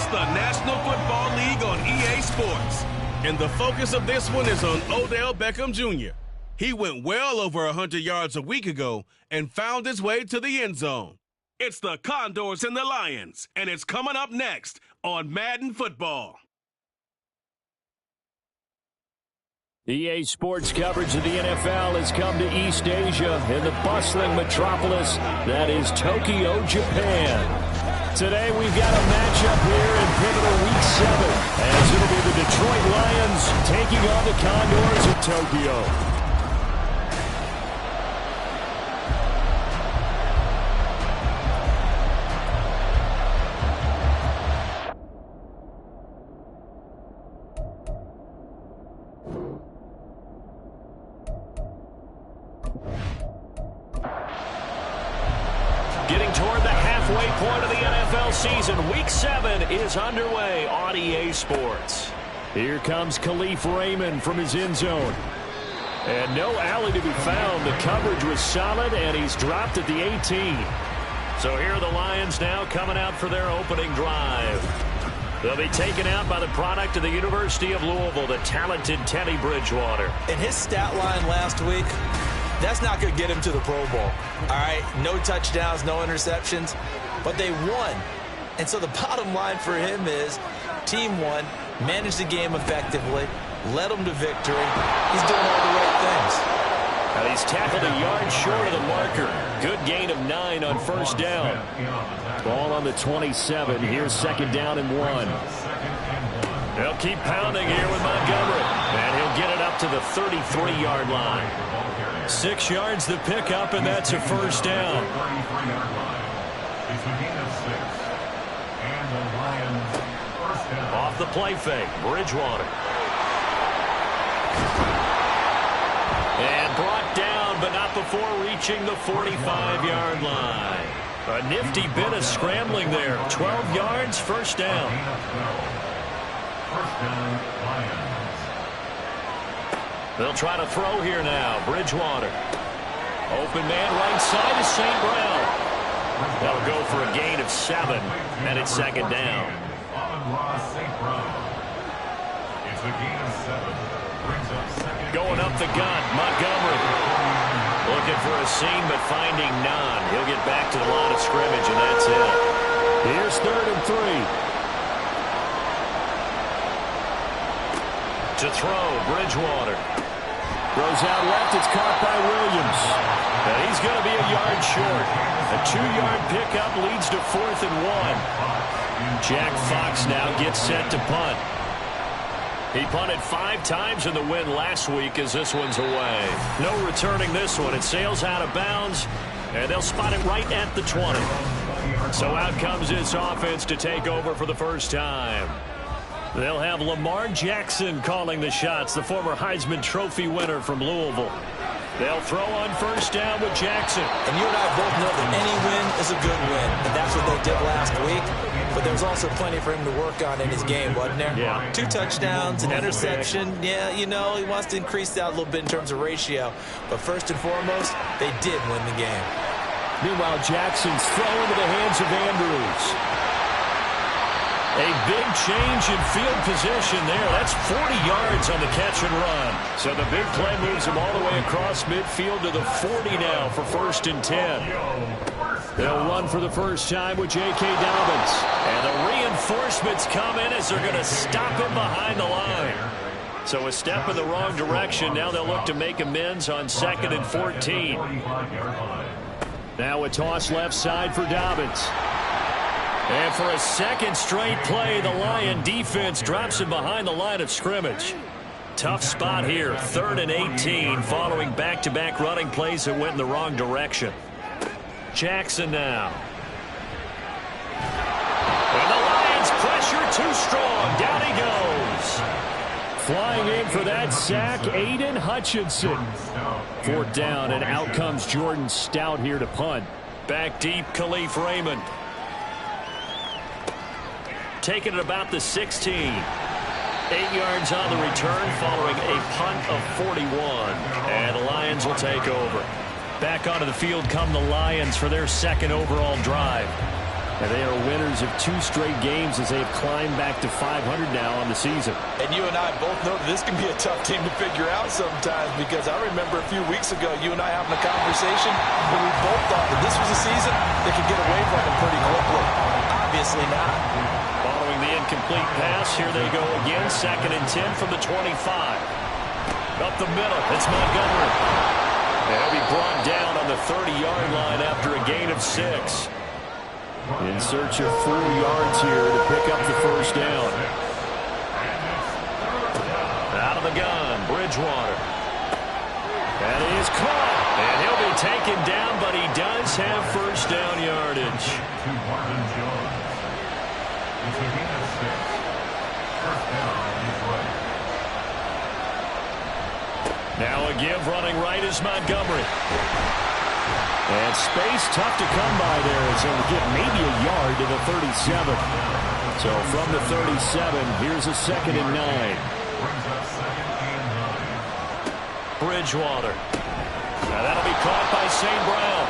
It's the National Football League on EA Sports. And the focus of this one is on Odell Beckham Jr. He went well over 100 yards a week ago and found his way to the end zone. It's the Condors and the Lions, and it's coming up next on Madden Football. EA Sports coverage of the NFL has come to East Asia in the bustling metropolis that is Tokyo, Japan. Today we've got a matchup here in pivotal Week 7 as it'll be the Detroit Lions taking on the Condors of Tokyo. Getting toward the halfway point of the NFL season, Week 7 is underway on EA Sports. Here comes Khalif Raymond from his end zone. And no alley to be found. The coverage was solid, and he's dropped at the 18. So here are the Lions now coming out for their opening drive. They'll be taken out by the product of the University of Louisville, the talented Teddy Bridgewater. In his stat line last week, that's not going to get him to the Pro Bowl. All right, no touchdowns, no interceptions, but they won. And so the bottom line for him is team won, managed the game effectively, led them to victory. He's doing all the right things. And he's tackled a yard short of the marker. Good gain of 9 on first down. Ball on the 27. Here's second down and 1. They'll keep pounding here with Montgomery. And he'll get it up to the 33-yard line. 6 yards the pickup, and that's a first down. Off the play fake, Bridgewater. And brought down, but not before reaching the 45-yard line. A nifty bit of scrambling there. 12 yards, first down. First down, Lions. They'll try to throw here now. Bridgewater. Open man right side is St. Brown. That'll go for a gain of 7, and it's second down. It's a gain of 7. Brings up second. Going up the gun, Montgomery. Looking for a seam, but finding none. He'll get back to the line of scrimmage, and that's it. Here's 3rd and 3. To throw, Bridgewater. Throws out left, it's caught by Williams. And he's going to be a yard short. A 2-yard pickup leads to 4th and 1. Jack Fox now gets set to punt. He punted 5 times in the win last week as this one's away. No returning this one. It sails out of bounds, and they'll spot it right at the 20. So out comes this offense to take over for the first time. They'll have Lamar Jackson calling the shots, the former Heisman Trophy winner from Louisville. They'll throw on first down with Jackson. And you and I both know that any win is a good win, and that's what they did last week. But there was also plenty for him to work on in his game, wasn't there? Yeah. 2 touchdowns, an interception. Yeah, you know, he wants to increase that a little bit in terms of ratio. But first and foremost, they did win the game. Meanwhile, Jackson's throw into the hands of Andrews. A big change in field position there. That's 40 yards on the catch and run. So the big play moves him all the way across midfield to the 40 now for 1st and 10. They'll run for the first time with J.K. Dobbins. And the reinforcements come in as they're going to stop him behind the line. So a step in the wrong direction. Now they'll look to make amends on 2nd and 14. Now a toss left side for Dobbins. And for a second straight play, the Lion defense drops him behind the line of scrimmage. Tough spot here, 3rd and 18, following back-to-back running plays that went in the wrong direction. Jackson now. And the Lions pressure too strong. Down he goes. Flying in for that sack, Aiden Hutchinson. 4th down, and out comes Jordan Stout here to punt. Back deep, Khalif Raymond. Taking it about the 16. 8 yards on the return following a punt of 41. And the Lions will take over. Back onto the field come the Lions for their 2nd overall drive. And they are winners of 2 straight games as they have climbed back to 500 now on the season. And you and I both know that this can be a tough team to figure out sometimes, because I remember a few weeks ago you and I having a conversation where we both thought that this was a season that could get away from them pretty quickly. Obviously not. Following the incomplete pass, here they go again. 2nd and 10 from the 25. Up the middle, it's Montgomery. And he'll be brought down on the 30-yard line after a gain of 6. In search of 4 yards here to pick up the first down. Out of the gun, Bridgewater. That is caught. And he'll be taken down, but he does have first down yardage. Now a give running right is Montgomery. And space tough to come by there as they'll get maybe a yard to the 37. So from the 37, here's a 2nd and 9. Bridgewater. Now that'll be caught by St. Brown.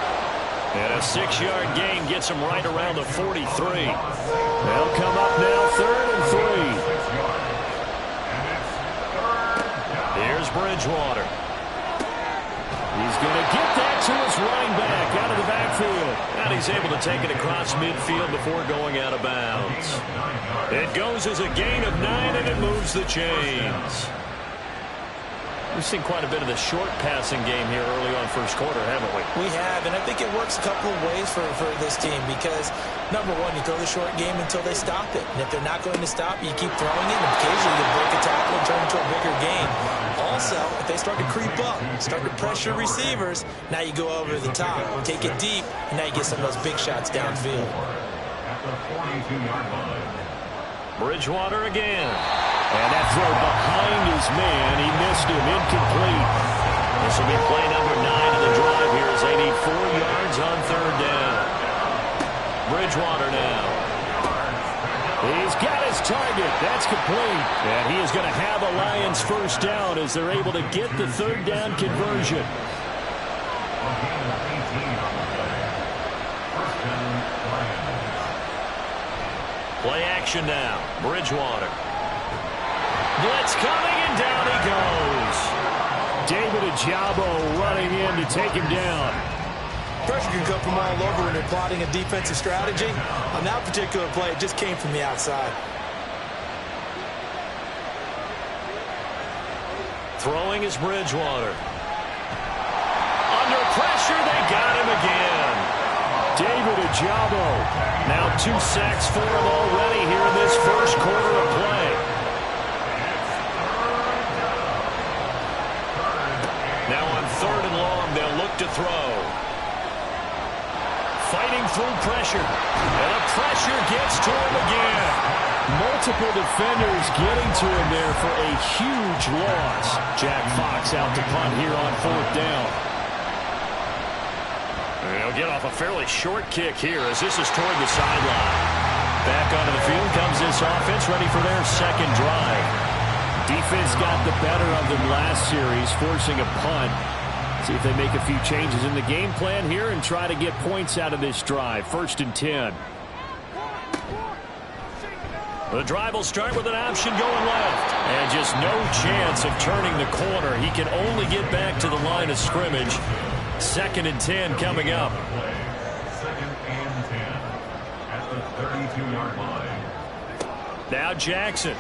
And a 6-yard gain gets him right around the 43. They'll come up now 3rd and 3. Here's Bridgewater. He's going to get that to his running back out of the backfield. And he's able to take it across midfield before going out of bounds. It goes as a gain of 9, and it moves the chains. We've seen quite a bit of the short passing game here early on first quarter, haven't we? We have, and I think it works a couple of ways for this team because, number one, you throw the short game until they stop it. And if they're not going to stop, you keep throwing it, and occasionally you break a tackle and turn into a bigger game. Also, if they start to creep up, start to pressure receivers, now you go over the top, take it deep, and now you get some of those big shots downfield. Bridgewater again. And that throw behind his man, he missed him, incomplete. This will be play number 9 of the drive here as they need 4 yards on 3rd down. Bridgewater now. He's got his target. That's complete. And he is going to have a Lions first down as they're able to get the 3rd down conversion. Play action now. Bridgewater. Blitz coming, and down he goes. David Ojabo running in to take him down. Pressure can come from all over when you're plotting a defensive strategy. On that particular play, it just came from the outside. Throwing is Bridgewater. Under pressure, they got him again. David Ojabo. Now 2 sacks for him already here in this first quarter of play. Now on 3rd and long, they'll look to throw. Fighting through pressure. And the pressure gets to him again. Multiple defenders getting to him there for a huge loss. Jack Fox out to punt here on 4th down. And he'll get off a fairly short kick here as this is toward the sideline. Back onto the field comes this offense, ready for their 2nd drive. Defense got the better of them last series, forcing a punt. See if they make a few changes in the game plan here and try to get points out of this drive. 1st and 10. The drive will start with an option going left. And just no chance of turning the corner. He can only get back to the line of scrimmage. 2nd and 10 coming up. 2nd and 10 at the 32-yard line. Now Jackson.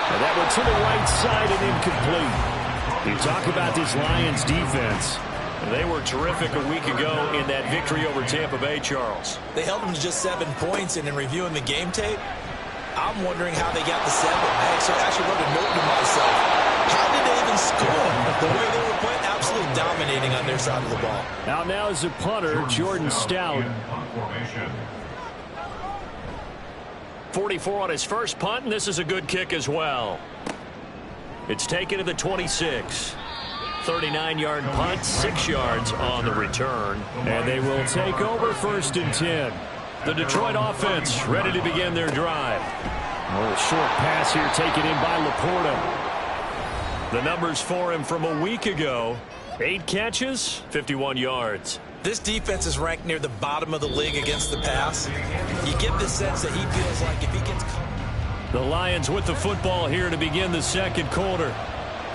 And that one to the right side and incomplete. You talk about this Lions defense. They were terrific a week ago in that victory over Tampa Bay, Charles. They held them to just 7 points, and in reviewing the game tape, I'm wondering how they got the 7. I actually wrote a note to myself. How did they even score? The way they were playing, absolutely dominating on their side of the ball. Out now is the punter, Jordan Stout. 44 on his first punt, and this is a good kick as well. It's taken to the 26. 39-yard punt, 6 yards on the return. And they will take over 1st and 10. The Detroit offense ready to begin their drive. A little short pass here taken in by Laporta. The numbers for him from a week ago. 8 catches, 51 yards. This defense is ranked near the bottom of the league against the pass. You get the sense that he feels like if he gets... The Lions with the football here to begin the second quarter.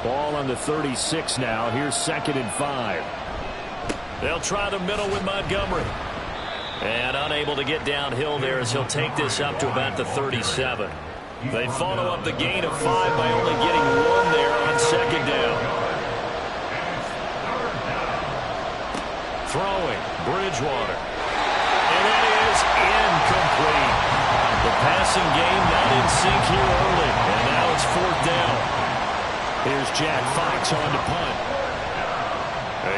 Ball on the 36 now. Here's 2nd and 5. They'll try the middle with Montgomery. And unable to get downhill there as he'll take this up to about the 37. They follow up the gain of 5 by only getting 1 there on 2nd down. Throwing, Bridgewater. And that is incomplete. The passing game not in sync here early. And now it's 4th down. Here's Jack Fox on to punt.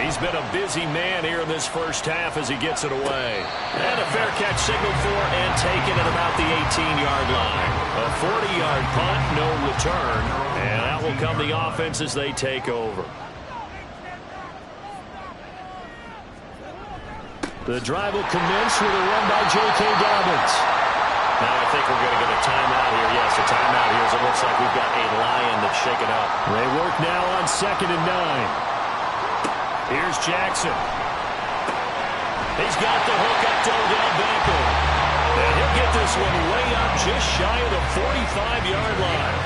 He's been a busy man here in this first half as he gets it away. And a fair catch signaled for and taken at about the 18-yard line. A 40-yard punt, no return. And that will come the offense as they take over. The drive will commence with a run by J.K. Dobbins. Now I think we're going to get a timeout here. Yes, a timeout here as it looks like we've got a Lion that's shaken up. They work now on 2nd and 9. Here's Jackson. He's got the hook up to Odell Beckham. And he'll get this one way up just shy of the 45-yard line.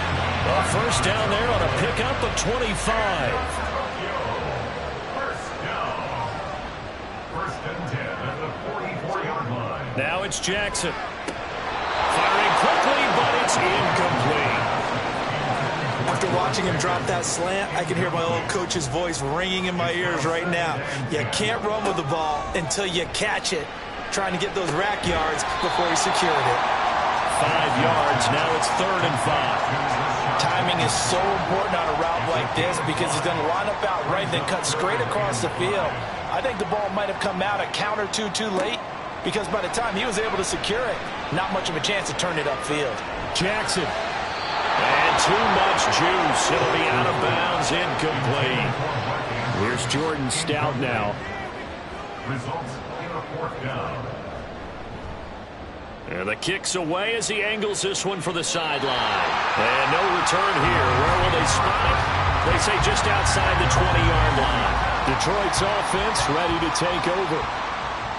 A first down there on a pickup of 25. Now it's Jackson. Firing quickly, but it's incomplete. After watching him drop that slant, I can hear my old coach's voice ringing in my ears right now. You can't run with the ball until you catch it. Trying to get those rack yards before he secured it. 5 yards. Now it's 3rd and 5. Timing is so important on a route like this because he's going to line up out right, then cut straight across the field. I think the ball might have come out a count or two too late, because by the time he was able to secure it, not much of a chance to turn it upfield. Jackson. And too much juice. It'll be out of bounds, incomplete. Here's Jordan Stout now. Results in a 4th down. And the kick's away as he angles this one for the sideline. And no return here. Where will they spot it? They say just outside the 20-yard line. Detroit's offense ready to take over.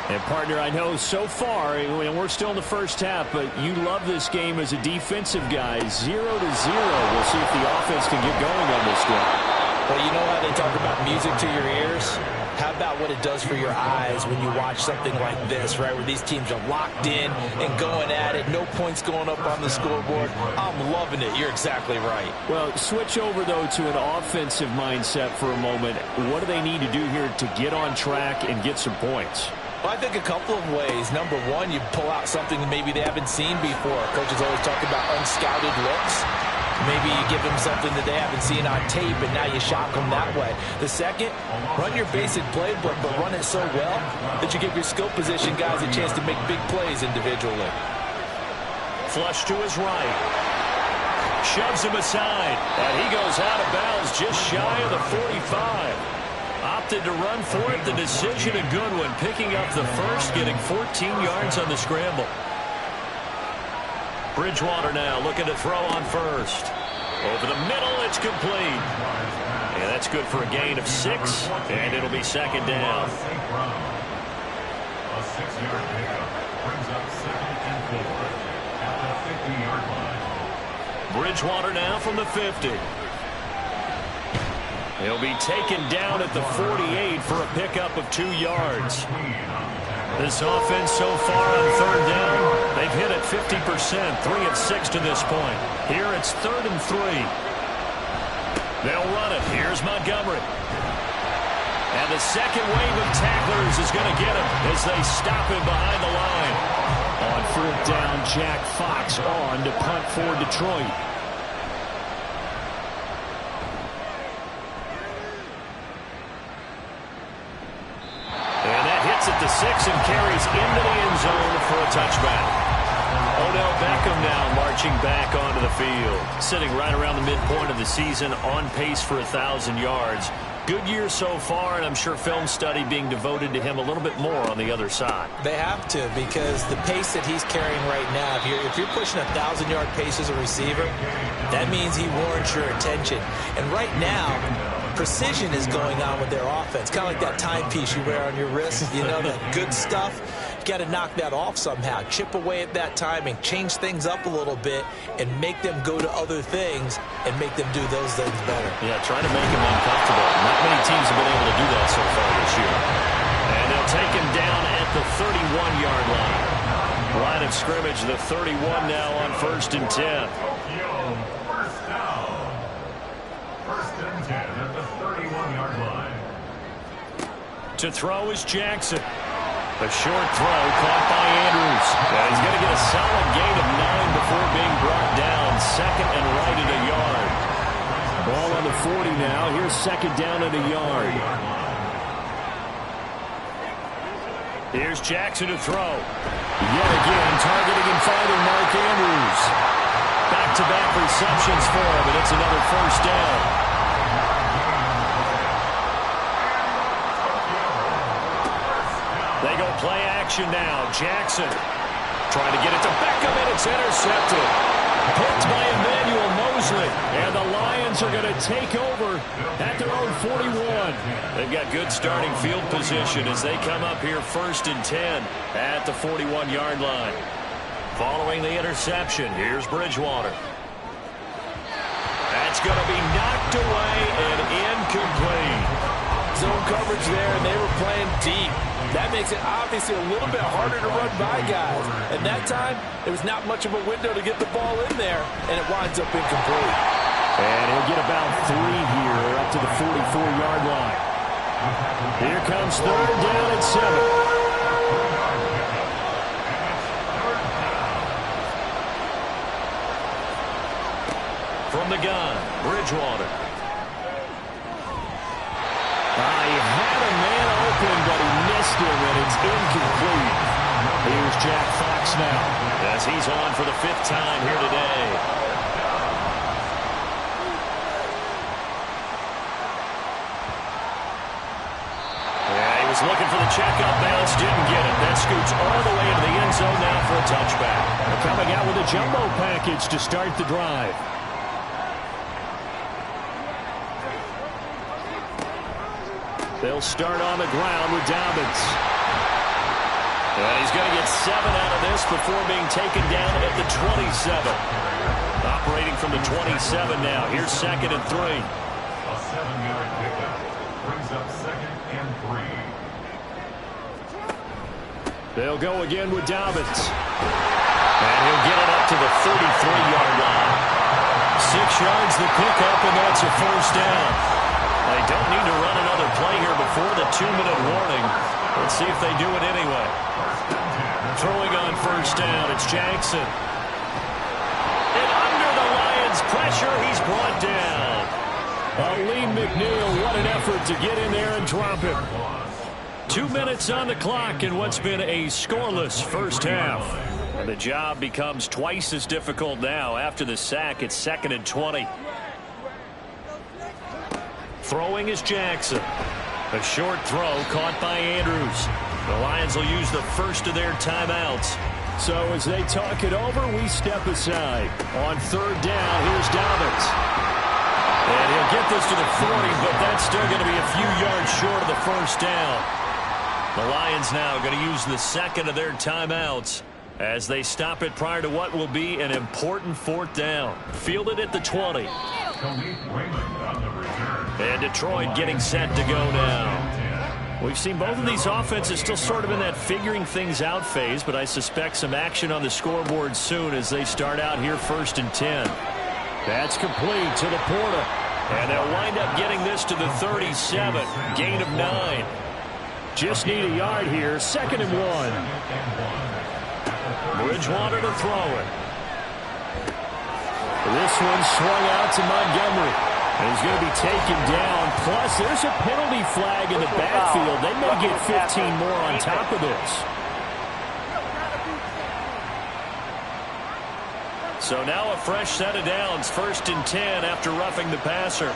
And, partner, I know so far, and we're still in the first half, but you love this game as a defensive guy. 0-0. We'll see if the offense can get going on this one. Well, you know how they talk about music to your ears? How about what it does for your eyes when you watch something like this, right, where these teams are locked in and going at it, no points going up on the scoreboard? I'm loving it. You're exactly right. Well, switch over, though, to an offensive mindset for a moment. What do they need to do here to get on track and get some points? Well, I think a couple of ways. Number one, you pull out something that maybe they haven't seen before. Coaches always talk about unscouted looks. Maybe you give them something that they haven't seen on tape, and now you shock them that way. The second, run your basic playbook, but run it so well that you give your skill position guys a chance to make big plays individually. Flush to his right. Shoves him aside, and he goes out of bounds just shy of the 45. Opted to run for it. The decision a good one. Picking up the first, getting 14 yards on the scramble. Bridgewater now looking to throw on first. Over the middle, it's complete. And that's good for a gain of 6, and it'll be 2nd down. A 6-yard pickup brings up 2nd and 4 at the 50-yard line. Bridgewater now from the 50. He'll be taken down at the 48 for a pickup of 2 yards. This offense so far on 3rd down, they've hit it 50%, 3 of 6 to this point. Here it's 3rd and 3. They'll run it. Here's Montgomery. And the second wave of tacklers is going to get him as they stop him behind the line. On 4th down, Jack Fox on to punt for Detroit. At the 6 and carries into the end zone for a touchback. Odell Beckham now marching back onto the field. Sitting right around the midpoint of the season, on pace for 1,000 yards. Good year so far, and I'm sure film study being devoted to him a little bit more on the other side. They have to, because the pace that he's carrying right now, if you're pushing 1,000-yard pace as a receiver, that means he warrants your attention. And right now, precision is going on with their offense. Kind of like that timepiece you wear on your wrist. You know, that good stuff. You got to knock that off somehow. Chip away at that timing. Change things up a little bit and make them go to other things and make them do those things better. Yeah, trying to make them uncomfortable. Not many teams have been able to do that so far this year. And they'll take him down at the 31-yard line. Line of scrimmage, the 31 now on 1st and 10. First down. 1st and 10 at the 31-yard line. To throw is Jackson. A short throw caught by Andrews. And he's going to get a solid gain of 9 before being brought down. 2nd and right at a yard. Ball on the 40 now. Here's 2nd down at a yard. Here's Jackson to throw. Yet again, targeting and finding Mark Andrews. Back-to-back receptions for him, and it's another 1st down. They go play action now. Jackson trying to get it to Beckham, and it's intercepted. Picked by Emmanuel Mosley, and the Lions are going to take over at their own 41. They've got good starting field position as they come up here 1st and 10 at the 41-yard line. Following the interception, here's Bridgewater. That's going to be knocked away and incomplete. Zone coverage there, and they were playing deep. That makes it obviously a little bit harder to run by guys. And that time, there was not much of a window to get the ball in there, and it winds up incomplete. And he'll get about 3 here up to the 44-yard line. Here comes 3rd down and 7. From the gun, Bridgewater. He had a man open, but he missed him, and it's incomplete. Here's Jack Fox now, as he's on for the 5th time here today. Yeah, he was looking for the checkup bounce, didn't get it. That scoots all the way into the end zone now for a touchback. They're coming out with a jumbo package to start the drive. They'll start on the ground with Dobbins. He's going to get 7 out of this before being taken down at the 27. Operating from the 27 now. Here's 2nd and 3. A 7-yard pickup brings up 2nd and 3. They'll go again with Dobbins. And he'll get it up to the 33-yard line. 6 yards the pickup, and that's a 1st down. They don't need to run another play here before the 2-minute warning. Let's see if they do it anyway. Throwing on 1st down, it's Jackson. And under the Lions' pressure, he's brought down. Aleem McNeil, what an effort to get in there and drop him. 2 minutes on the clock in what's been a scoreless first half. And the job becomes twice as difficult now after the sack. It's 2nd and 20. Throwing is Jackson. A short throw caught by Andrews. The Lions will use the first of their timeouts. So as they talk it over, we step aside. On 3rd down, here's Dobbins. And he'll get this to the 40, but that's still going to be a few yards short of the 1st down. The Lions now going to use the 2nd of their timeouts as they stop it prior to what will be an important 4th down. Fielded at the 20. And Detroit getting set to go now. We've seen both of these offenses still sort of in that figuring things out phase, but I suspect some action on the scoreboard soon as they start out here 1st and 10. That's complete to Laporta. And they'll wind up getting this to the 37. Gain of 9. Just need a yard here. 2nd and 1. Bridgewater to throw it. This one swung out to Montgomery. And he's going to be taken down. Plus, there's a penalty flag in the backfield. They may get 15 more on top of this. So now a fresh set of downs. 1st and 10 after roughing the passer.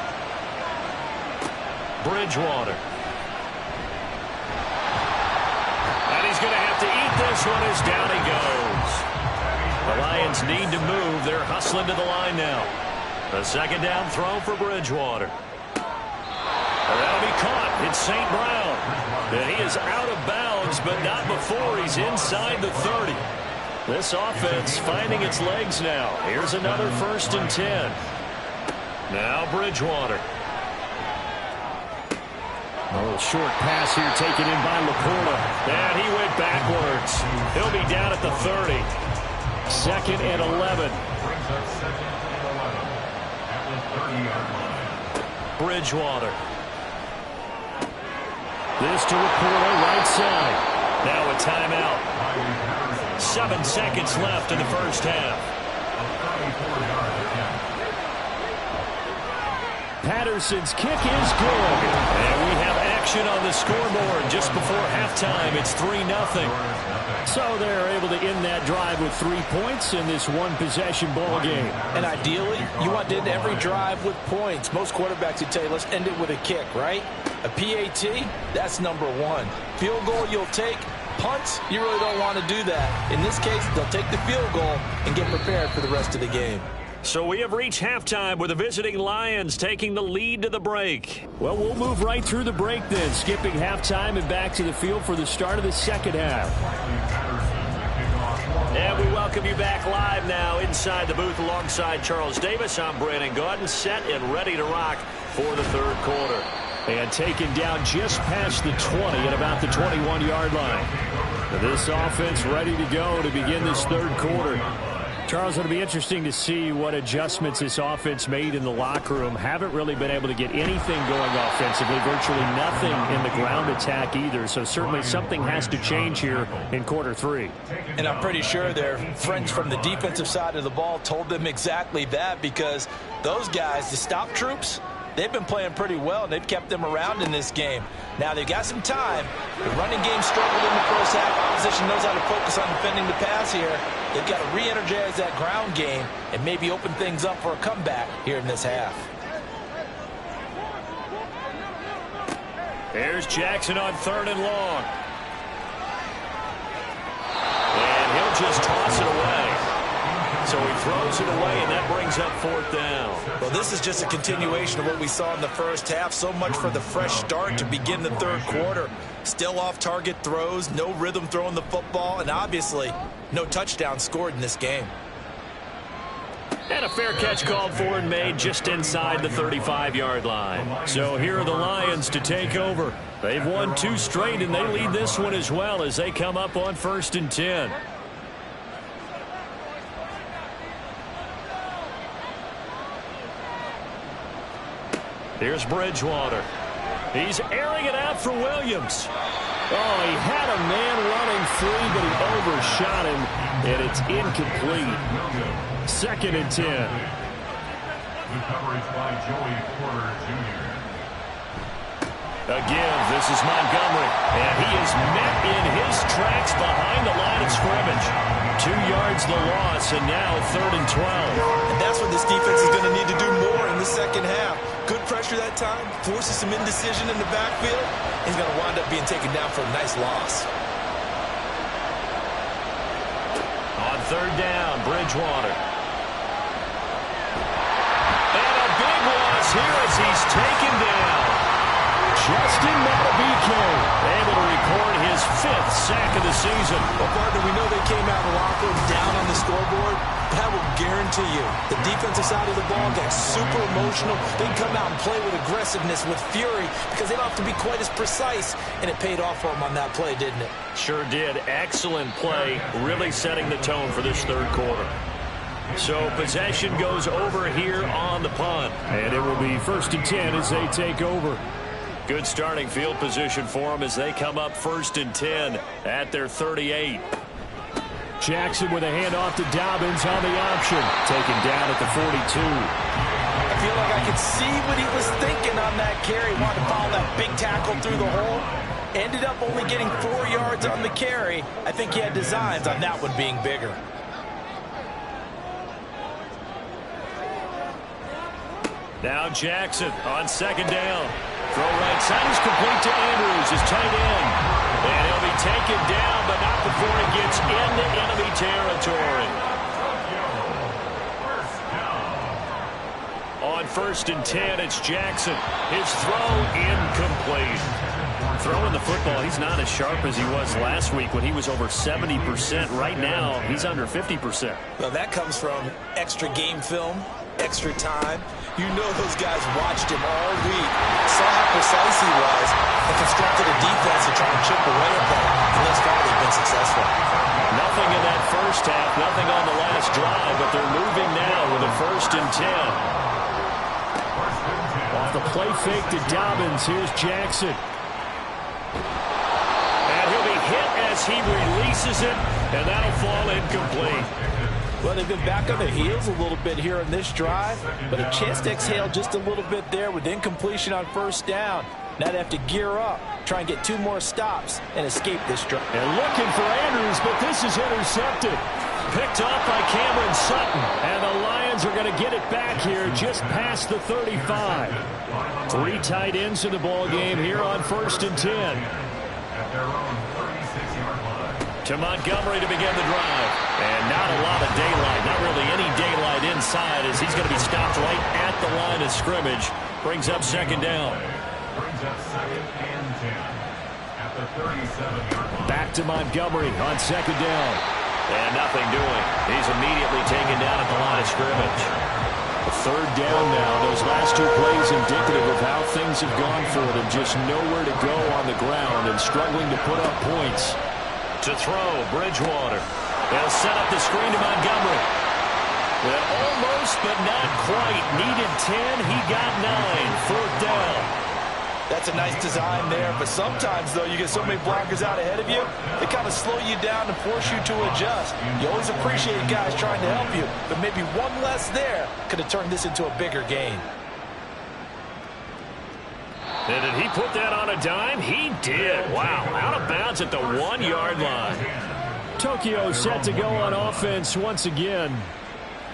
Bridgewater. And he's going to have to eat this one as down he goes. The Lions need to move. They're hustling to the line now. A 2nd down throw for Bridgewater. That'll be caught. It's St. Brown. And he is out of bounds, but not before he's inside the 30. This offense finding its legs now. Here's another 1st and 10. Now Bridgewater. A little short pass here taken in by Laporta. And he went backwards. He'll be down at the 30. 2nd and 11. Bridgewater. This to Laporta, right side. Now a timeout. 7 seconds left in the first half. Patterson's kick is good. And we have action on the scoreboard just before halftime. It's 3-0. So they're able to end that drive with 3 points in this one-possession ball game. And ideally, you want to end every drive with points. Most quarterbacks would tell you, let's end it with a kick, right? A PAT, that's number 1. Field goal you'll take. Punts, you really don't want to do that. In this case, they'll take the field goal and get prepared for the rest of the game. So we have reached halftime with the visiting Lions taking the lead to the break. Well, we'll move right through the break then, skipping halftime and back to the field for the start of the second half. And we welcome you back live now inside the booth alongside Charles Davis. I'm Brandon Gaudin, set and ready to rock for the third quarter. And taken down just past the 20 at about the 21-yard line. This offense ready to go to begin this third quarter. Charles, it'll be interesting to see what adjustments this offense made in the locker room. Haven't really been able to get anything going offensively, virtually nothing in the ground attack either. So certainly something has to change here in quarter 3. And I'm pretty sure their friends from the defensive side of the ball told them exactly that, because those guys, the stop troops, they've been playing pretty well, and they've kept them around in this game. Now, they've got some time. The running game struggled in the first half. Opposition knows how to focus on defending the pass here. They've got to re-energize that ground game and maybe open things up for a comeback here in this half. Here's Jackson on 3rd and long. And he'll just toss it away. So he throws it away, and that brings up 4th down. Well, this is just a continuation of what we saw in the first half. So much for the fresh start to begin the third quarter. Still off-target throws, no rhythm throwing the football, and obviously no touchdown scored in this game. And a fair catch called for and made just inside the 35-yard line. So here are the Lions to take over. They've won 2 straight, and they lead this one as well as they come up on 1st and 10. Here's Bridgewater. He's airing it out for Williams. Oh, he had a man running free, but he overshot him, and it's incomplete. 2nd and 10. The coverage by Joey Porter Jr. Again, this is Montgomery, and he is met in his tracks behind the line of scrimmage. 2 yards the loss, and now 3rd and 12. And that's what this defense is going to need to do more in the second half. Good pressure that time, forces some indecision in the backfield. He's going to wind up being taken down for a nice loss. On 3rd down, Bridgewater. And a big loss here as he's taken down. Justin Madubuike able to record his 5th sack of the season. Well, partner, we know they came out of the locker room down on the scoreboard, but I will guarantee you the defensive side of the ball got super emotional. They come out and play with aggressiveness, with fury, because they don't have to be quite as precise, and it paid off for them on that play, didn't it? Sure did. Excellent play, really setting the tone for this third quarter. So possession goes over here on the punt, and it will be 1st and 10 as they take over. Good starting field position for them as they come up 1st and 10 at their 38. Jackson with a handoff to Dobbins on the option. Taken down at the 42. I feel like I could see what he was thinking on that carry. Wanted to follow that big tackle through the hole. Ended up only getting 4 yards on the carry. I think he had designs on that one being bigger. Now Jackson on 2nd down. Throw right side is complete to Andrews, his tight end. And he'll be taken down, but not before he gets into enemy territory. On first and 10. It's Jackson. His throw incomplete. Throwing the football, he's not as sharp as he was last week when he was over 70%. Right now, he's under 50%. Well, that comes from extra game film, extra time. You know those guys watched him all week, saw how precise he was, and constructed a defense to try and chip away at that. And thus far, they've been successful. Nothing in that first half, nothing on the last drive, but they're moving now with a first and 10. Off the play fake to Dobbins, here's Jackson. And he'll be hit as he releases it, and that'll fall incomplete. Well, they've been back on their heels a little bit here in this drive, but a chance to exhale just a little bit there with incompletion on first down. Now they have to gear up, try and get 2 more stops, and escape this drive. And looking for Andrews, but this is intercepted. Picked off by Cameron Sutton, and the Lions are going to get it back here just past the 35. 3 tight ends in the ball game here on first and 10. To Montgomery to begin the drive. And not a lot of daylight, not really any daylight inside as he's going to be stopped right at the line of scrimmage. Brings up second down. Back to Montgomery on second down. And nothing doing. He's immediately taken down at the line of scrimmage. Third down now. Those last 2 plays indicative of how things have gone for them. Just nowhere to go on the ground and struggling to put up points. To throw, Bridgewater. They'll set up the screen to Montgomery. Well, almost, but not quite. Needed 10. He got 9. Fourth down. That's a nice design there, but sometimes, though, you get so many blockers out ahead of you, they kind of slow you down and force you to adjust. You always appreciate guys trying to help you, but maybe one less there could have turned this into a bigger game. And did he put that on a dime? He did. Wow, out of bounds at the 1-yard line. Tokyo set to go on offense once again.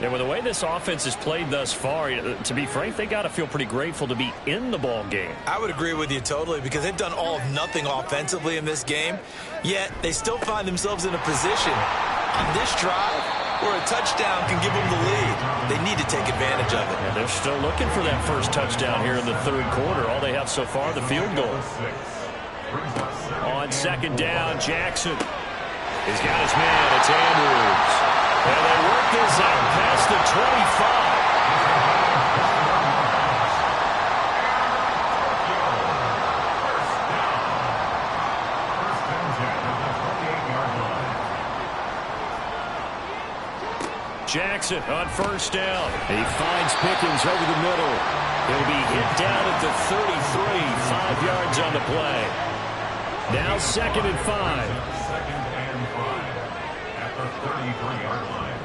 And with the way this offense has played thus far, to be frank, they got to feel pretty grateful to be in the ball game. I would agree with you totally because they've done all of nothing offensively in this game, yet they still find themselves in a position on this drive where a touchdown can give them the lead. They need to take advantage of it. And they're still looking for that first touchdown here in the third quarter. All they have so far, the field goal. On second down, Jackson. He's got his man. It's Andrews. And they work this out past the 25. Jackson on first down. He finds Pickens over the middle. He'll be hit down at the 33. 5 yards on the play. Now second and 5. At the 33-yard line.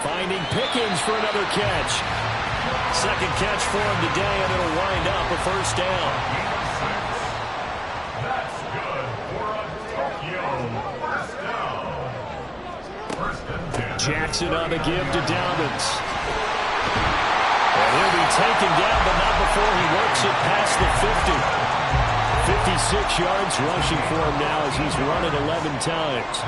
Finding Pickens for another catch. Second catch for him today, and it'll wind up a first down. That's good for a Tokyo first down. First and 10. Jackson on the give to Dobbins. And he'll be taken down, but not before he works it past the 50. 56 yards rushing for him now as he's run it 11 times.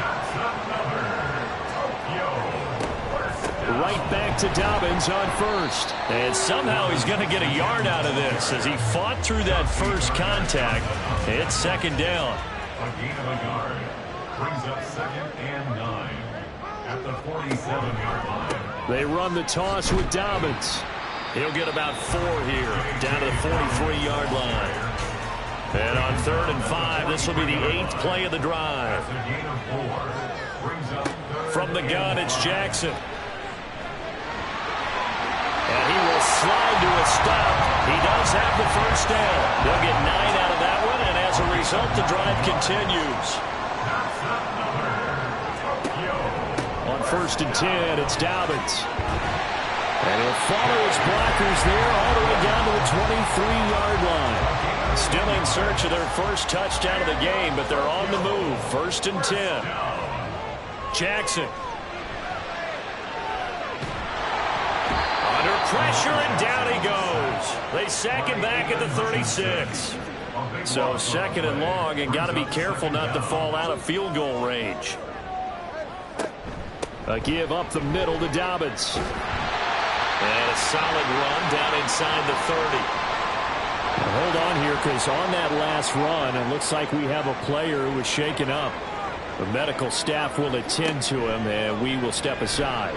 Right back to Dobbins on first. And somehow he's going to get a yard out of this as he fought through that first contact. It's second down. A gain of a yard brings up second and 9 at the 47-yard line. They run the toss with Dobbins. He'll get about 4 here, down to the 43-yard line. And on third and 5, this will be the 8th play of the drive. A gain of 4 brings up From the gun, it's Jackson. And he will slide to a stop. He does have the first down. They'll get 9 out of that one, and as a result, the drive continues. On first and 10, it's Dobbins. And he'll follow his blockers there all the way down to the 23-yard line. Still in search of their first touchdown of the game, but they're on the move. First and 10. Jackson. Under pressure, and down he goes. They sack him back at the 36. So second and long, and got to be careful not to fall out of field goal range. A give up the middle to Dobbins. And a solid run down inside the 30. Now hold on here, because on that last run, it looks like we have a player who was shaken up. The medical staff will attend to him, and we will step aside.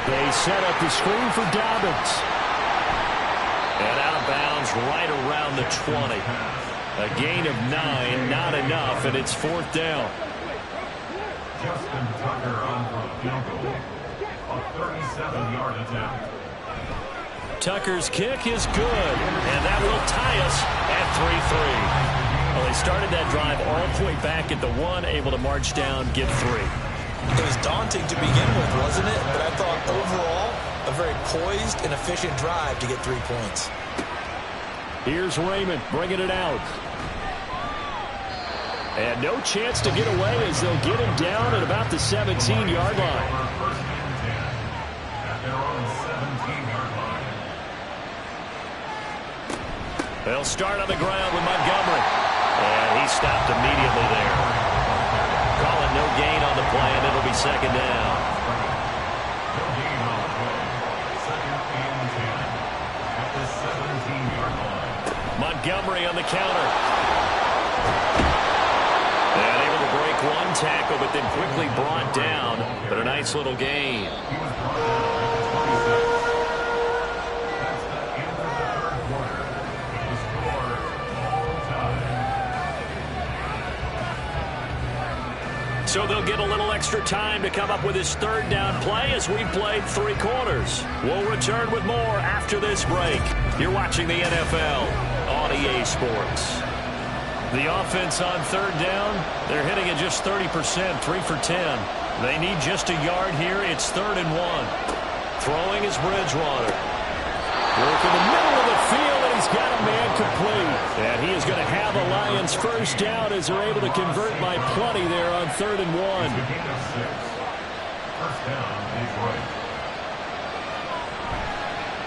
They set up the screen for Dobbins. And out of bounds right around the 20. A gain of 9, not enough, and it's 4th down. Justin Tucker on for a field goal. A 37-yard attempt. Tucker's kick is good, and that will tie us at 3-3. Well, they started that drive all the way back at the 1, able to march down, get 3. It was daunting to begin with, wasn't it? But I thought overall, a very poised and efficient drive to get 3 points. Here's Raymond bringing it out. And no chance to get away as they'll get him down at about the 17-yard line. They'll start on the ground with Montgomery. And he stopped immediately there. Call it no gain on the play, and it'll be 2nd down. Montgomery on the counter. And able to break one tackle, but then quickly brought down. But a nice little gain. So they'll get a little extra time to come up with his 3rd down play as we played 3 quarters. We'll return with more after this break. You're watching the NFL on EA Sports. The offense on 3rd down, they're hitting at just 30%, 3 for 10. They need just a yard here. It's 3rd and 1. Throwing is Bridgewater. Work in the middle of the field, and he's got a man complete. And he is going to have a Lions 1st down as they're able to convert by plenty there on 3rd and 1.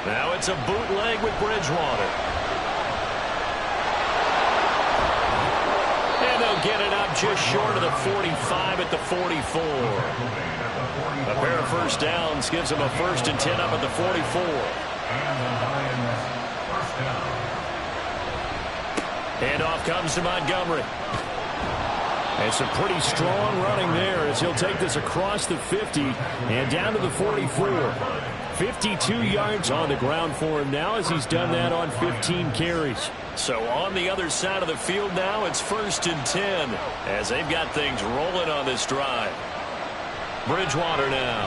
Now it's a bootleg with Bridgewater. And they'll get it up just short of the 45 at the 44. A pair of 1st downs gives them a 1st and 10 up at the 44. Handoff comes to Montgomery. And some pretty strong running there as he'll take this across the 50 and down to the 44. 52 yards on the ground for him now as he's done that on 15 carries. So on the other side of the field now, it's 1st and 10 as they've got things rolling on this drive. Bridgewater now.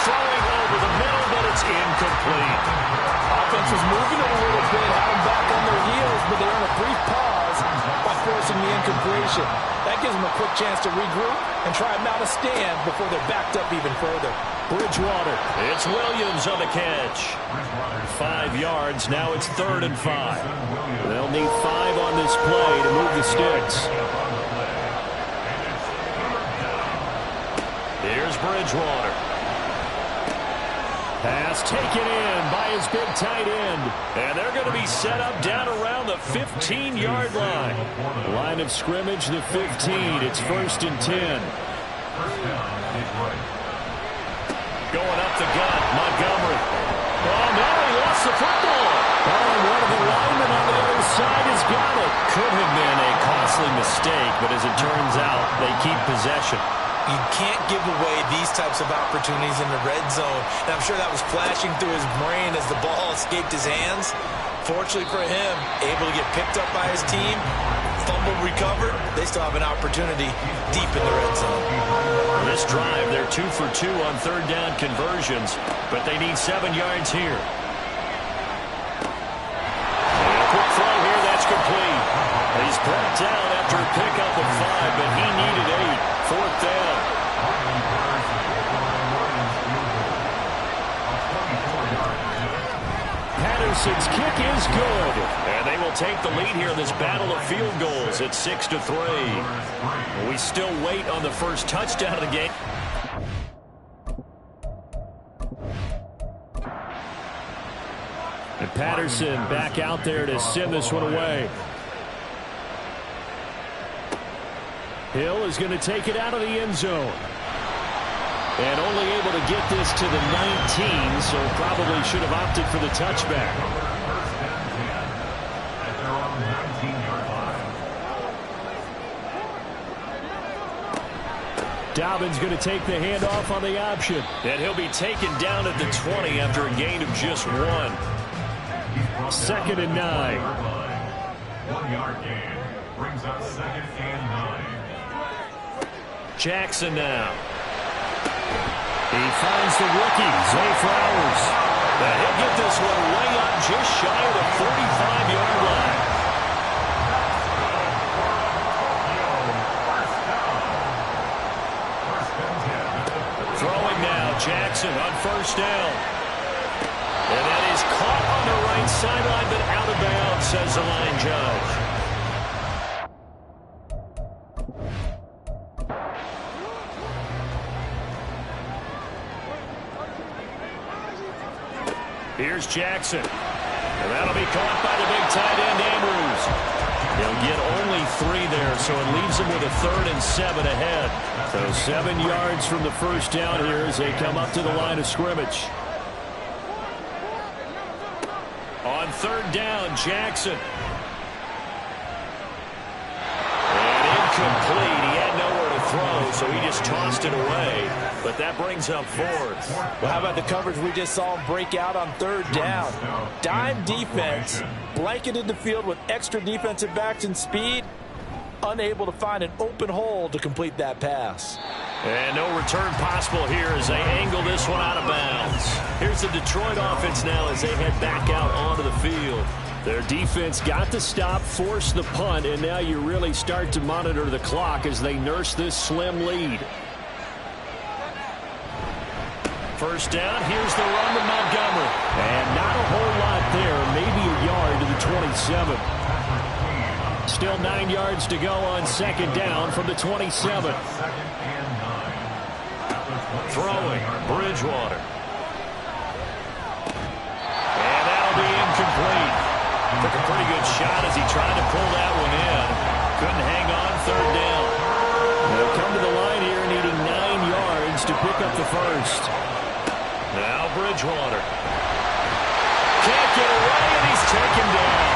Throwing over the middle, but it's incomplete. Offense was moving a little bit, had them back on their heels, but they're on a brief pause by forcing the incompletion. That gives them a quick chance to regroup and try and mount a stand before they're backed up even further. Bridgewater. It's Williams on the catch. 5 yards. Now it's 3rd and 5. They'll need 5 on this play to move the sticks. Here's Bridgewater. Pass taken in by his big tight end. And they're going to be set up down around the 15-yard line. Line of scrimmage, the 15. It's 1st and 10. Going up the gut, Montgomery. Oh, no, he lost the football. Oh, and one of the linemen on the other side has got it. Could have been a costly mistake, but as it turns out, they keep possession. You can't give away these types of opportunities in the red zone. And I'm sure that was flashing through his brain as the ball escaped his hands. Fortunately for him, able to get picked up by his team, fumble recovered. They still have an opportunity deep in the red zone. This drive, they're 2 for 2 on 3rd down conversions, but they need 7 yards here. And a quick throw here, that's complete. He's brought down after a pickup of 5, but he needed 8. 4th down. Patterson's kick is good. And they will take the lead here in this battle of field goals at 6-3. We still wait on the first touchdown of the game. And Patterson back out there to send this one away. Hill is going to take it out of the end zone. And only able to get this to the 19, so probably should have opted for the touchback. At their own 19-yard line. Dobbins going to take the handoff on the option. And he'll be taken down at the 20 after a gain of just 1. 2nd and 9. 1-yard gain brings up 2nd and 9. Jackson now. He finds the rookie, Zay Flowers. But he'll get this one way up just shy of the 45-yard line. Throwing now, Jackson on 1st down. And that is caught on the right sideline, but out of bounds, says the line judge. Here's Jackson. And that'll be caught by the big tight end, Andrews. They'll get only 3 there, so it leaves them with a 3rd and 7 ahead. So 7 yards from the 1st down here as they come up to the line of scrimmage. On 3rd down, Jackson. And incomplete. He had nowhere to throw, so he just tossed it away. But that brings up 4th. Well, how about the coverage we just saw him break out on 3rd down? Dime defense, blanketed the field with extra defensive backs and speed, unable to find an open hole to complete that pass. And no return possible here as they angle this one out of bounds. Here's the Detroit offense now as they head back out onto the field. Their defense got the stop, forced the punt, and now you really start to monitor the clock as they nurse this slim lead. 1st down, here's the run to Montgomery. And not a whole lot there, maybe a yard to the 27. Still 9 yards to go on 2nd down from the 27. Throwing, Bridgewater. And that'll be incomplete. Took a pretty good shot as he tried to pull that one in. Couldn't hang on 3rd down. They'll come to the line here needing 9 yards to pick up the 1st. Now Bridgewater. Can't get away, and he's taken down.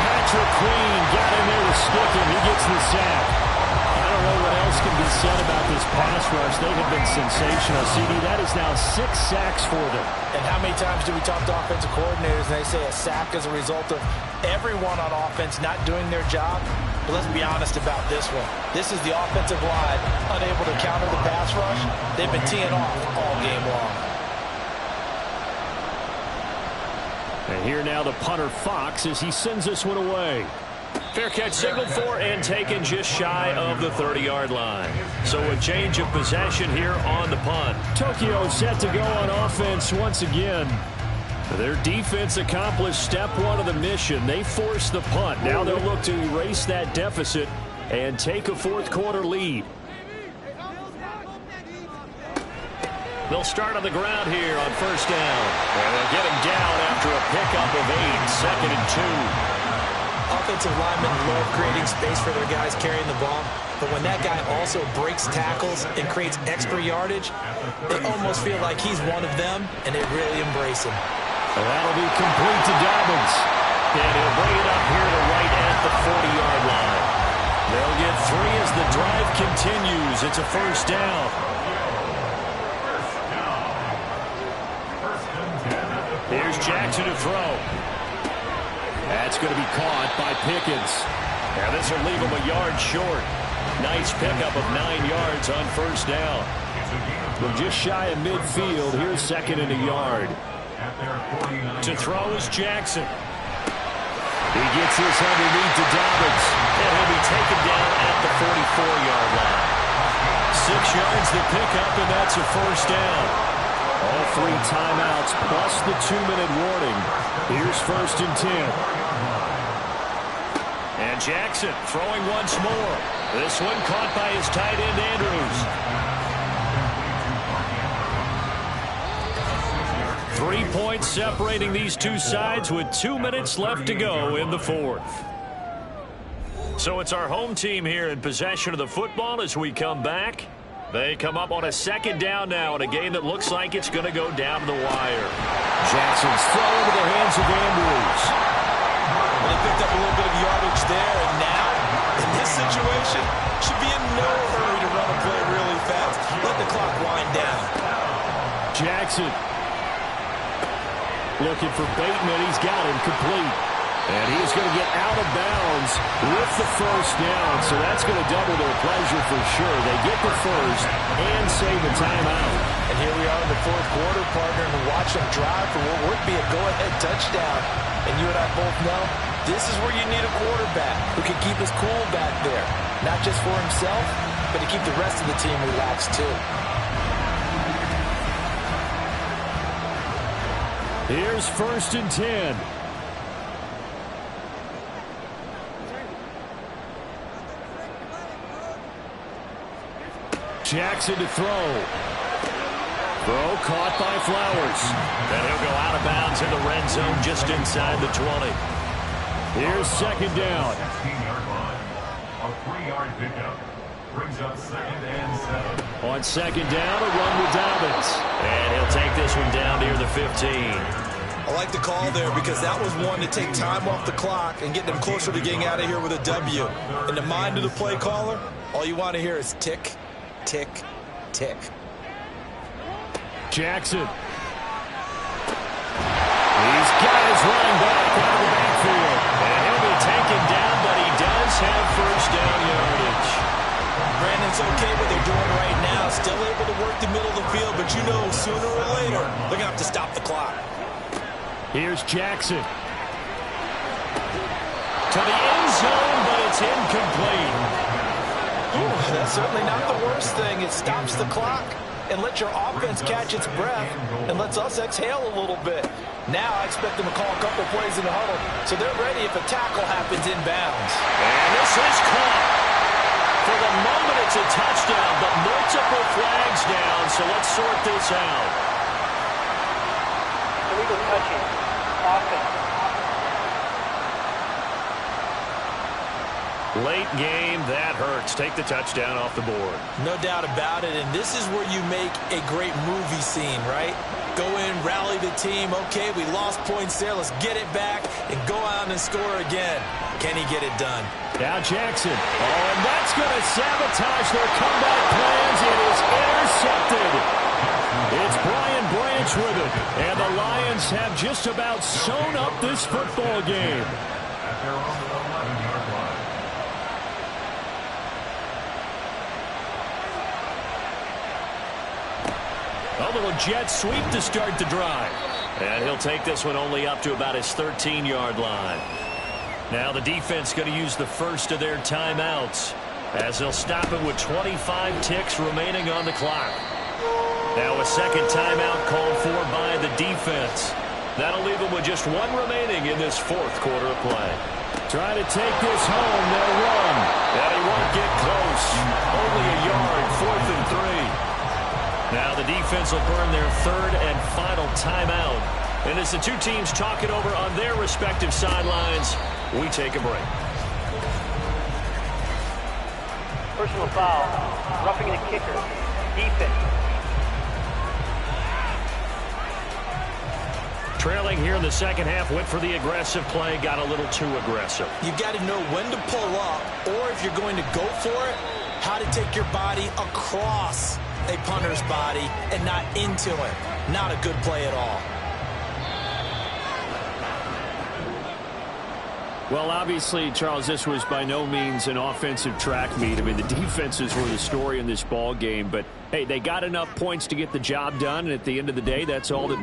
Patrick Queen got in there to stick him. He gets the sack. I don't know what else can be said about this pass rush. They have been sensational. CD, that is now 6 sacks for them. And how many times do we talk to offensive coordinators and they say a sack is a result of everyone on offense not doing their job? But let's be honest about this one. This is the offensive line unable to counter the pass rush. They've been teeing off all game long. And here now the punter Fox as he sends this one away. Fair catch signaled for and taken just shy of the 30-yard line. So a change of possession here on the punt. Tokyo set to go on offense once again. Their defense accomplished step 1 of the mission. They forced the punt. Now they'll look to erase that deficit and take a 4th quarter lead. They'll start on the ground here on 1st down. And they'll get him down after a pickup of 8, 2nd and 2. Offensive linemen love creating space for their guys carrying the ball, but when that guy also breaks tackles and creates extra yardage, they almost feel like he's one of them, and they really embrace him. Well, that'll be complete to Dobbins. And he'll bring it up here to right at the 40-yard line. They'll get 3 as the drive continues. It's a 1st down. Here's Jackson to throw. That's going to be caught by Pickens. And this will leave him a yard short. Nice pickup of 9 yards on 1st down. From just shy of midfield, here's 2nd and a yard. To throw is Jackson. He gets this underneath to Dobbins. And he'll be taken down at the 44-yard line. 6 yards the pickup, and that's a 1st down. All 3 timeouts plus the 2-minute warning. Here's 1st and 10. And Jackson throwing once more. This one caught by his tight end, Andrews. 3 points separating these two sides with 2 minutes left to go in the 4th. So it's our home team here in possession of the football as we come back. They come up on a second down now in a game that looks like it's going to go down to the wire. Jackson's throw into the hands of Andrews. Well, they picked up a little bit of yardage there, and now, in this situation, should be in no hurry to run a play really fast. Let the clock wind down. Jackson looking for Bateman. He's got him complete. And he's going to get out of bounds with the first down, so that's going to double their pleasure for sure. They get the first and save the timeout. And here we are in the fourth quarter, partner, and watch them drive for what would be a go-ahead touchdown. And you and I both know this is where you need a quarterback who can keep his cool back there, not just for himself, but to keep the rest of the team relaxed too. Here's 1st and 10. Jackson to throw. Throw caught by Flowers. And he'll go out of bounds in the red zone just inside the 20. Here's 2nd down. 16-yard line. A 3-yard pickup. Brings up 2nd and 7. On 2nd down, a run with Dobbins. And he'll take this one down near the 15. I like the call there because that was one to take time off the clock and get them closer to getting out of here with a W. In the mind of the play caller, all you want to hear is tick, tick, tick. Jackson. He's got his running back out of the backfield. And he'll be taken down, but he does have first down yardage. Brandon's okay what they're doing right now. Still able to work the middle of the field, but you know sooner or later they're going to have to stop the clock. Here's Jackson. To the end zone, but it's incomplete. Ooh, that's certainly not the worst thing. It stops the clock and lets your offense catch its breath and lets us exhale a little bit. Now I expect them to call a couple plays in the huddle so they're ready if a tackle happens inbounds. And this is caught. For the moment, it's a touchdown, but multiple flags down, so let's sort this out. Illegal touching. Offense. Late game, that hurts. Take the touchdown off the board. No doubt about it, and this is where you make a great movie scene, right? Go in, rally the team. Okay, we lost points there. Let's get it back and go out and score again. Can he get it done? Now Jackson. Oh, and that's going to sabotage their comeback plans. It is intercepted. It's Brian Branch with it. And the Lions have just about sewn up this football game. At their own 11-yard line. A little jet sweep to start the drive. And he'll take this one only up to about his 13-yard line. Now the defense going to use the first of their timeouts as they'll stop it with 25 ticks remaining on the clock. Now a second timeout called for by the defense. That'll leave them with just one remaining in this fourth quarter of play. Trying to take this home. They'll run. And he won't get close. Only a yard, 4th and 3. Now the defense will burn their third and final timeout. And as the two teams talk it over on their respective sidelines, we take a break. Personal foul. Roughing the kicker. Defense. Trailing here in the second half, went for the aggressive play, got a little too aggressive. You've got to know when to pull up, or if you're going to go for it, how to take your body across a punter's body and not into it. Not a good play at all. Well, obviously, Charles, this was by no means an offensive track meet. I mean, the defenses were the story in this ball game, but hey, they got enough points to get the job done, and at the end of the day, that's all that